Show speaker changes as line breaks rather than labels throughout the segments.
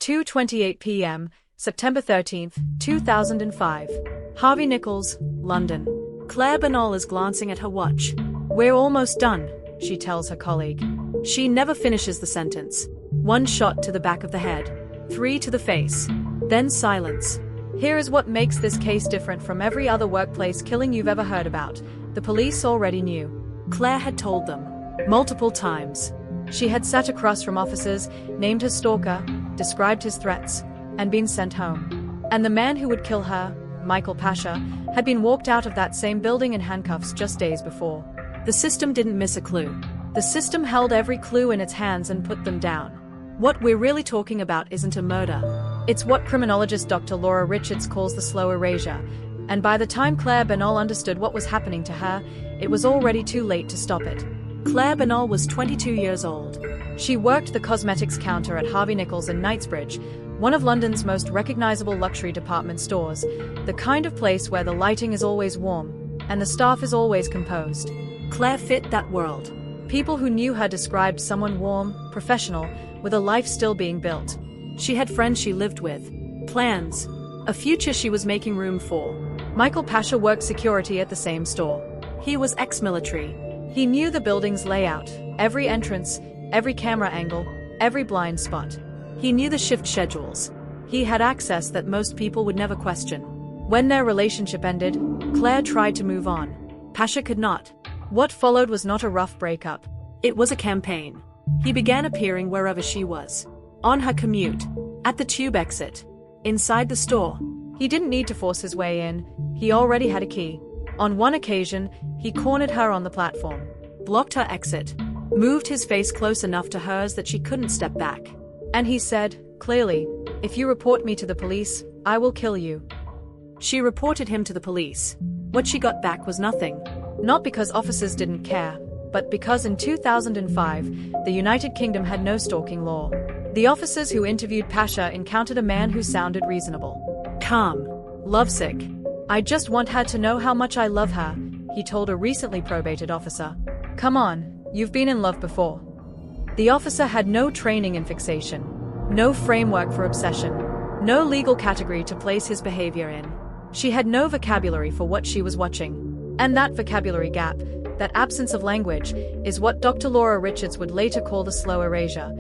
2:28 p.m., September 13, 2005. Harvey Nichols, London. Clare Bernal is glancing at her watch. "We're almost done," she tells her colleague. She never finishes the sentence. 1 shot to the back of the head, 3 to the face. Then silence. Here is what makes this case different from every other workplace killing you've ever heard about. The police already knew. Clare had told them. Multiple times. She had sat across from officers, named her stalker, described his threats, and been sent home. And the man who would kill her, Michael Pasha, had been walked out of that same building in handcuffs just days before. The system didn't miss a clue. The system held every clue in its hands and put them down. What we're really talking about isn't a murder. It's what criminologist Dr. Laura Richards calls the slow erasure. And by the time Clare Bernal understood what was happening to her, it was already too late to stop it. Clare Bernal was 22 years old. She worked the cosmetics counter at Harvey Nichols in Knightsbridge, one of London's most recognizable luxury department stores, the kind of place where the lighting is always warm, and the staff is always composed. Clare fit that world. People who knew her described someone warm, professional, with a life still being built. She had friends she lived with. Plans. A future she was making room for. Michael Pasha worked security at the same store. He was ex-military. He knew the building's layout, every entrance, every camera angle, every blind spot. He knew the shift schedules. He had access that most people would never question. When their relationship ended, Clare tried to move on. Pasha could not. What followed was not a rough breakup. It was a campaign. He began appearing wherever she was. On her commute. At the tube exit. Inside the store. He didn't need to force his way in. He already had a key. On one occasion, he cornered her on the platform. Blocked her exit. Moved his face close enough to hers that she couldn't step back. And he said, clearly, "If you report me to the police, I will kill you." She reported him to the police. What she got back was nothing. Not because officers didn't care, but because in 2005, the United Kingdom had no stalking law. The officers who interviewed Pasha encountered a man who sounded reasonable. Calm. Lovesick. "I just want her to know how much I love her," he told a recently probated officer. "Come on, you've been in love before." The officer had no training in fixation. No framework for obsession. No legal category to place his behavior in. She had no vocabulary for what she was watching. And that vocabulary gap, that absence of language, is what Dr. Laura Richards would later call the slow erasure.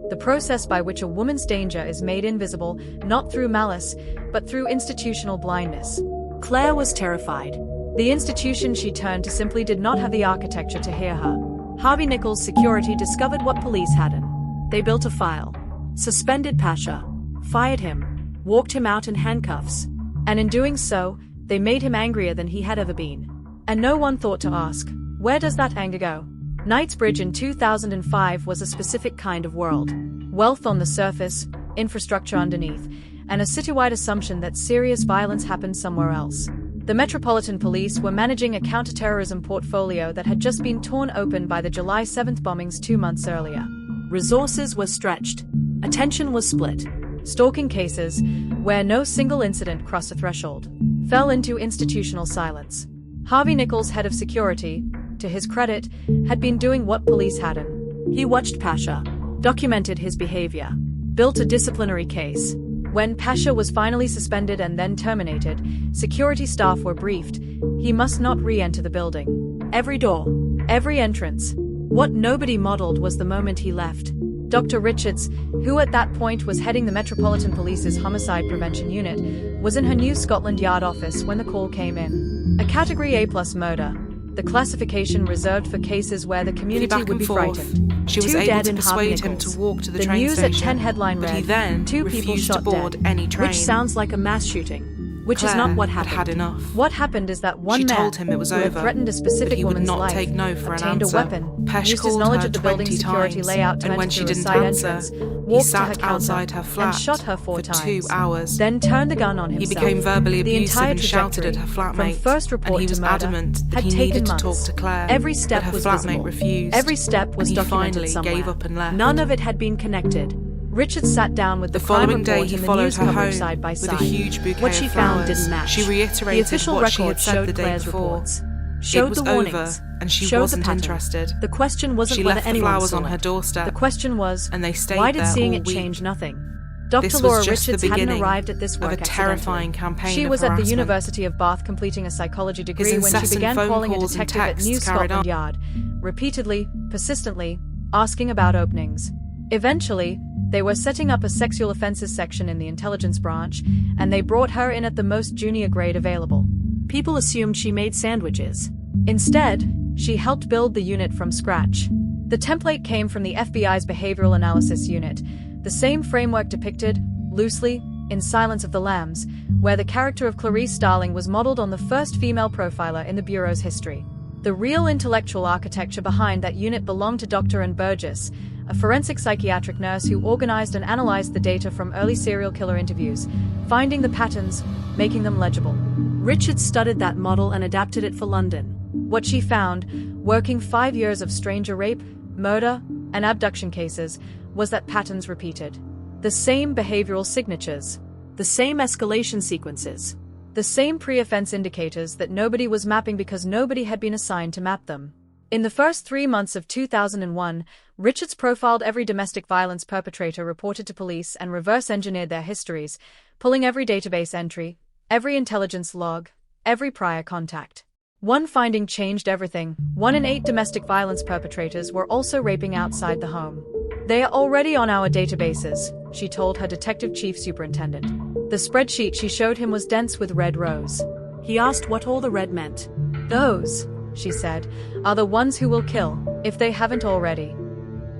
The process by which a woman's danger is made invisible, not through malice, but through institutional blindness. Clare was terrified. The institution she turned to simply did not have the architecture to hear her. Harvey Nichols' security discovered what police hadn't. They built a file. Suspended Pasha. Fired him. Walked him out in handcuffs. And in doing so, they made him angrier than he had ever been. And no one thought to ask, where does that anger go? Knightsbridge in 2005 was a specific kind of world. Wealth on the surface, infrastructure underneath, and a citywide assumption that serious violence happened somewhere else. The Metropolitan Police were managing a counterterrorism portfolio that had just been torn open by the July 7th bombings 2 months earlier. Resources were stretched. Attention was split. Stalking cases, where no single incident crossed a threshold, fell into institutional silence. Harvey Nichols, head of security, to his credit, had been doing what police hadn't. He watched Pasha, documented his behavior, built a disciplinary case. When Pasha was finally suspended and then terminated, security staff were briefed. He must not re-enter the building. Every door, every entrance. What nobody modeled was the moment he left. Dr. Richards, who at that point was heading the Metropolitan Police's Homicide Prevention Unit, was in her new Scotland Yard office when the call came in. A Category A+ murder, the classification reserved for cases where the community would be frightened.
She was able to persuade him to walk to the train
news
station,
at 10 headline
but
read,
he then
2 people
refused
shot
to board
dead,
any train.
which sounds like a mass shooting. Which
Clare
is not what
had
happened.
had enough.
What happened is that one
She
man
told him it was
who had
over,
threatened a
but
specific
he would
woman's
not
life,
take no for an
obtained
answer.
a weapon,
Pesh
used his
called
knowledge
her
of the building's
20
security
times,
layout to
and when
enter
she
through a
didn't
side
answer,
entrance,
he
walked to
sat
her counter,
outside her flat
and shot her 4
for
times.
2 hours.
Then turned the gun on
He
himself.
became verbally
The
abusive
entire
and shouted at her
trajectory,
flatmate,
from first report
and he was
to murder,
adamant that
had
he
taken
needed to
months.
talk to Claire.
Every step
but her
was
flatmate
visible.
refused.
Every step was
and he
documented
finally
somewhere.
gave up and left.
None of it had been connected. Richard sat down with the crime
following day,
report
he
and the
followed
news
her
coverage
home
side by
with
side.
a huge bouquet
What she
of
found
flowers.
didn't match.
She reiterated
the official
what she
record
had said
showed
the day
Claire's
before.
reports, showed
It was
the warnings,
over, and she
showed
wasn't
the pattern.
interested.
The question wasn't
She
whether
left the
anyone
flowers
saw
on her
it.
doorstep,
The question was,
and they stayed
why did
there
seeing
all
it
week.
change nothing? Dr.
This
Laura
was just
Richards
the
hadn't
beginning
arrived at this
of
work
a terrifying
accidentally.
campaign
She
of
was at the
harassment.
University of Bath completing a psychology degree when she
incessant
began
phone
calling a
calls and
detective at
texts
New
carried
Scotland
on.
Yard, repeatedly, persistently, asking about openings. Eventually, they were setting up a sexual offences section in the intelligence branch, and they brought her in at the most junior grade available. People assumed she made sandwiches. Instead, she helped build the unit from scratch. The template came from the FBI's Behavioral Analysis Unit, the same framework depicted, loosely, in Silence of the Lambs, where the character of Clarice Starling was modeled on the first female profiler in the Bureau's history. The real intellectual architecture behind that unit belonged to Dr. Anne Burgess, a forensic psychiatric nurse who organized and analyzed the data from early serial killer interviews, finding the patterns, making them legible. Richards studied that model and adapted it for London. What she found, working 5 years of stranger rape, murder, and abduction cases, was that patterns repeated. The same behavioral signatures, the same escalation sequences, the same pre-offense indicators that nobody was mapping because nobody had been assigned to map them. In the first 3 months of 2001, Richards profiled every domestic violence perpetrator reported to police and reverse-engineered their histories, pulling every database entry, every intelligence log, every prior contact. One finding changed everything. 1 in 8 domestic violence perpetrators were also raping outside the home. "They are already on our databases," she told her detective chief superintendent. The spreadsheet she showed him was dense with red rows. He asked what all the red meant. "Those," she said, "are the ones who will kill, if they haven't already."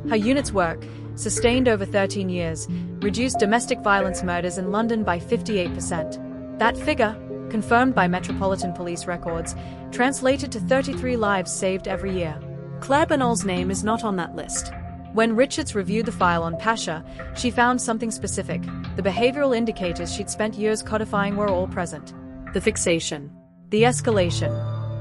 Her unit's work, sustained over 13 years, reduced domestic violence murders in London by 58%. That figure, confirmed by Metropolitan Police records, translated to 33 lives saved every year. Clare Bernal's name is not on that list. When Richards reviewed the file on Pasha, she found something specific. The behavioral indicators she'd spent years codifying were all present. The fixation, the escalation,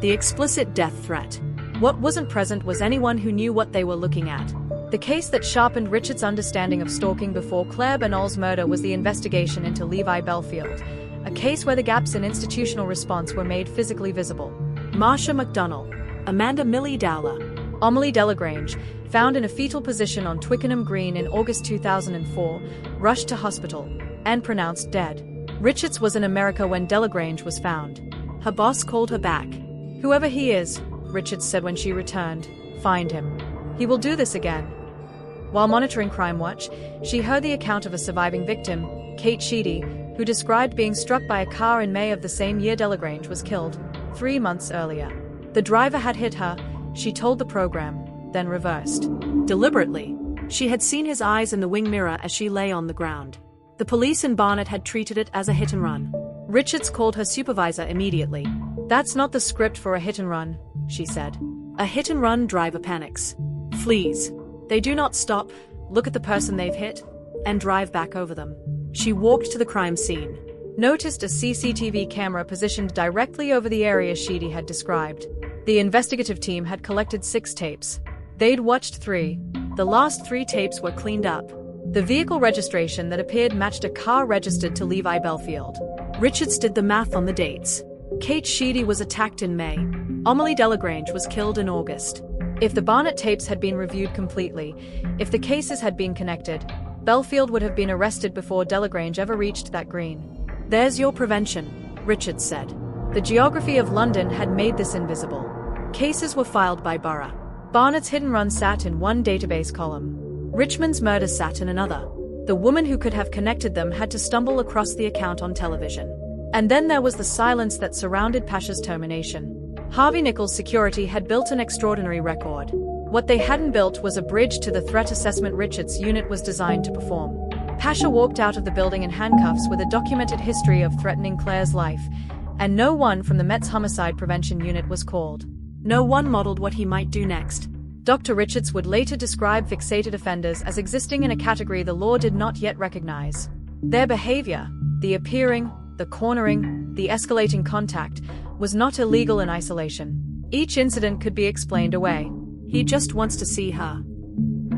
the explicit death threat. What wasn't present was anyone who knew what they were looking at. The case that sharpened Richards' understanding of stalking before Clare Bernal's murder was the investigation into Levi Belfield, a case where the gaps in institutional response were made physically visible. Marsha McDonnell, Amanda Millie Dowler, Amelie Delagrange, found in a fetal position on Twickenham Green in August 2004, rushed to hospital, and pronounced dead. Richards was in America when Delagrange was found. Her boss called her back. "Whoever he is," Richards said when she returned, "find him. He will do this again." While monitoring Crime Watch, she heard the account of a surviving victim, Kate Sheedy, who described being struck by a car in May of the same year Delagrange was killed, 3 months earlier. The driver had hit her, she told the program, then reversed. Deliberately. She had seen his eyes in the wing mirror as she lay on the ground. The police in Barnet had treated it as a hit and run. Richards called her supervisor immediately. "That's not the script for a hit and run," she said. "A hit and run driver panics. Flees. They do not stop, look at the person they've hit, and drive back over them." She walked to the crime scene. Noticed a CCTV camera positioned directly over the area Sheedy had described. The investigative team had collected 6 tapes. They'd watched 3. The last 3 tapes were cleaned up. The vehicle registration that appeared matched a car registered to Levi Belfield. Richards did the math on the dates. Kate Sheedy was attacked in May. Amelie Delagrange was killed in August. If the Barnet tapes had been reviewed completely, if the cases had been connected, Belfield would have been arrested before Delagrange ever reached that green. "There's your prevention," Richards said. The geography of London had made this invisible. Cases were filed by borough. Barnet's hit and run sat in one database column. Richmond's murder sat in another. The woman who could have connected them had to stumble across the account on television. And then there was the silence that surrounded Pasha's termination. Harvey Nichols' security had built an extraordinary record. What they hadn't built was a bridge to the threat assessment Richards' unit was designed to perform. Pasha walked out of the building in handcuffs with a documented history of threatening Clare's life, and no one from the Met's homicide prevention unit was called. No one modeled what he might do next. Dr. Richards would later describe fixated offenders as existing in a category the law did not yet recognize. Their behavior, the appearing, the cornering, the escalating contact, was not illegal in isolation. Each incident could be explained away. He just wants to see her.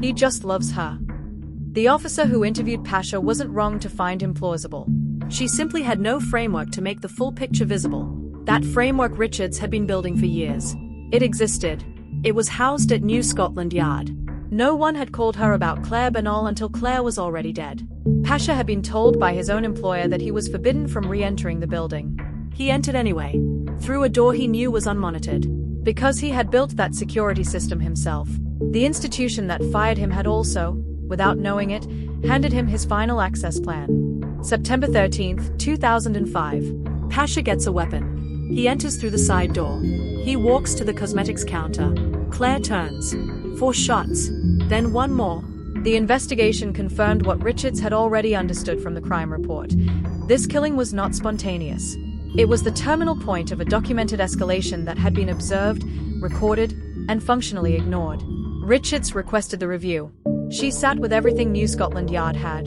He just loves her. The officer who interviewed Pasha wasn't wrong to find him plausible. She simply had no framework to make the full picture visible. That framework Richards had been building for years. It existed. It was housed at New Scotland Yard. No one had called her about Clare Bernal until Clare was already dead. Pasha had been told by his own employer that he was forbidden from re-entering the building. He entered anyway, through a door he knew was unmonitored. Because he had built that security system himself, the institution that fired him had also, without knowing it, handed him his final access plan. September 13, 2005. Pasha gets a weapon. He enters through the side door. He walks to the cosmetics counter. Claire turns. 4 shots. Then 1 more. The investigation confirmed what Richards had already understood from the crime report. This killing was not spontaneous. It was the terminal point of a documented escalation that had been observed, recorded, and functionally ignored. Richards requested the review. She sat with everything New Scotland Yard had.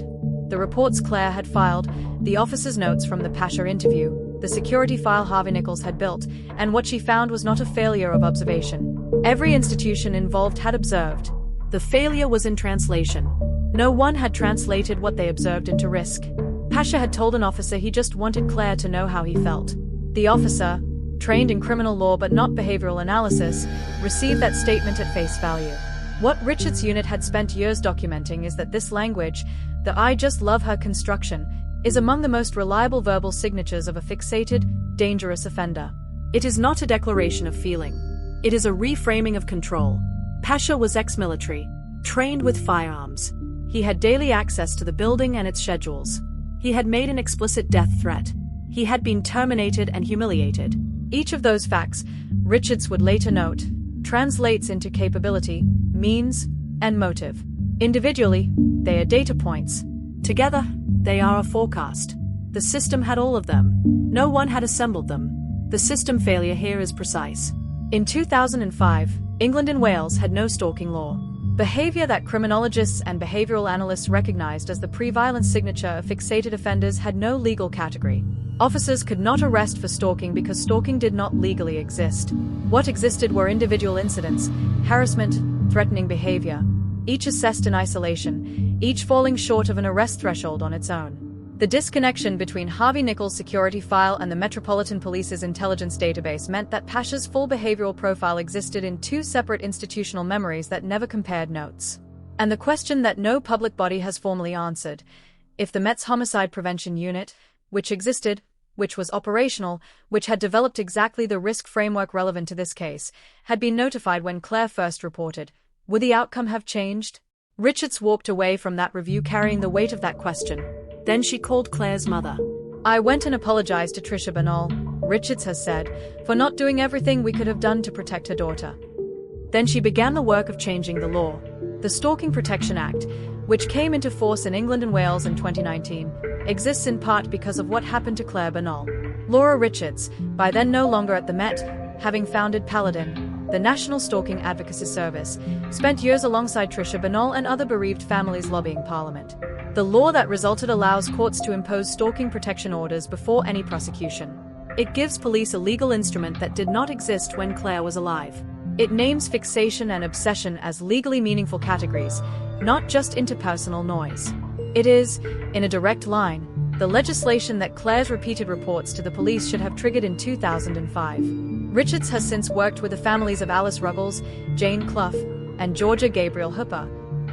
The reports Claire had filed, the officer's notes from the Pasha interview, the security file Harvey Nichols had built, and what she found was not a failure of observation. Every institution involved had observed. The failure was in translation. No one had translated what they observed into risk. Pasha had told an officer he just wanted Claire to know how he felt. The officer, trained in criminal law but not behavioral analysis, received that statement at face value. What Richards' unit had spent years documenting is that this language, the "I just love her" construction, is among the most reliable verbal signatures of a fixated, dangerous offender. It is not a declaration of feeling. It is a reframing of control. Pasha was ex-military, trained with firearms. He had daily access to the building and its schedules. He had made an explicit death threat. He had been terminated and humiliated. Each of those facts, Richards would later note, translates into capability, means, and motive. Individually, they are data points. Together, they are a forecast. The system had all of them. No one had assembled them. The system failure here is precise. In 2005, England and Wales had no stalking law. Behavior that criminologists and behavioral analysts recognized as the pre-violence signature of fixated offenders had no legal category. Officers could not arrest for stalking because stalking did not legally exist. What existed were individual incidents, harassment, threatening behavior, each assessed in isolation, each falling short of an arrest threshold on its own. The disconnection between Harvey Nichols' security file and the Metropolitan Police's intelligence database meant that Pasha's full behavioral profile existed in 2 separate institutional memories that never compared notes. And the question that no public body has formally answered: if the Met's Homicide Prevention Unit, which existed, which was operational, which had developed exactly the risk framework relevant to this case, had been notified when Claire first reported, would the outcome have changed? Richards walked away from that review carrying the weight of that question. Then she called Claire's mother. "I went and apologized to Trisha Bernal," Richards has said, "for not doing everything we could have done to protect her daughter." Then she began the work of changing the law. The Stalking Protection Act, which came into force in England and Wales in 2019, exists in part because of what happened to Clare Bernal. Laura Richards, by then no longer at the Met, having founded Paladin, the National Stalking Advocacy Service, spent years alongside Trisha Bernal and other bereaved families lobbying Parliament. The law that resulted allows courts to impose stalking protection orders before any prosecution. It gives police a legal instrument that did not exist when Claire was alive. It names fixation and obsession as legally meaningful categories, not just interpersonal noise. It is, in a direct line, the legislation that Claire's repeated reports to the police should have triggered in 2005. Richards has since worked with the families of Alice Ruggles, Jane Clough, and Georgia Gabriel Hooper,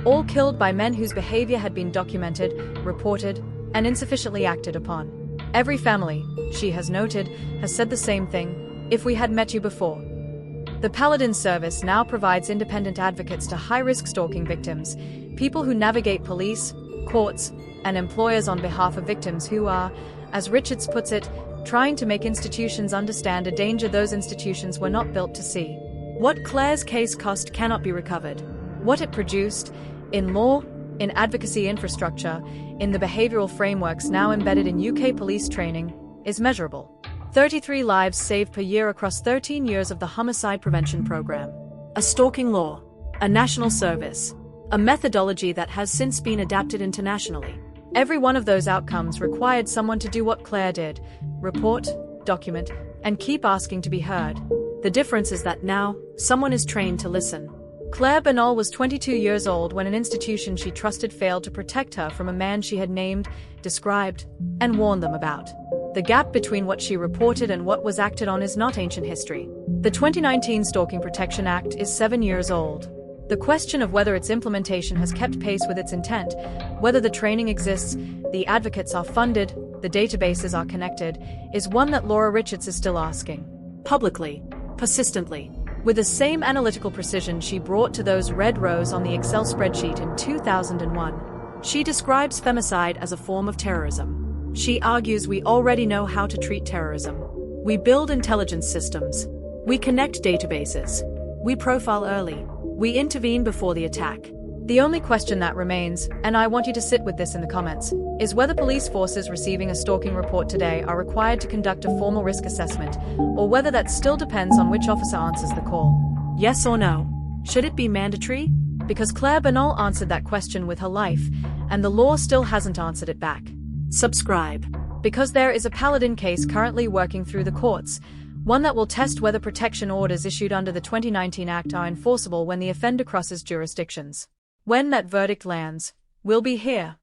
all killed by men whose behavior had been documented, reported, and insufficiently acted upon. Every family, she has noted, has said the same thing: "If we had met you before." The Paladin service now provides independent advocates to high-risk stalking victims, people who navigate police, courts, and employers on behalf of victims who are, as Richards puts it, trying to make institutions understand a danger those institutions were not built to see. What Claire's case cost cannot be recovered. What it produced, in law, in advocacy infrastructure, in the behavioral frameworks now embedded in UK police training, is measurable. 33 lives saved per year across 13 years of the Homicide Prevention Program. A stalking law, a national service, a methodology that has since been adapted internationally. Every one of those outcomes required someone to do what Claire did: report, document, and keep asking to be heard. The difference is that now, someone is trained to listen. Clare Bernal was 22 years old when an institution she trusted failed to protect her from a man she had named, described, and warned them about. The gap between what she reported and what was acted on is not ancient history. The 2019 Stalking Protection Act is 7 years old. The question of whether its implementation has kept pace with its intent, whether the training exists, the advocates are funded, the databases are connected, is one that Laura Richards is still asking. Publicly, persistently, with the same analytical precision she brought to those red rows on the Excel spreadsheet in 2001. She describes femicide as a form of terrorism. She argues we already know how to treat terrorism. We build intelligence systems. We connect databases. We profile early. We intervene before the attack. The only question that remains, and I want you to sit with this in the comments, is whether police forces receiving a stalking report today are required to conduct a formal risk assessment, or whether that still depends on which officer answers the call. Yes or no? Should it be mandatory? Because Clare Bernal answered that question with her life, and the law still hasn't answered it back. Subscribe. Because there is a Paladin case currently working through the courts, one that will test whether protection orders issued under the 2019 Act are enforceable when the offender crosses jurisdictions. When that verdict lands, we'll be here.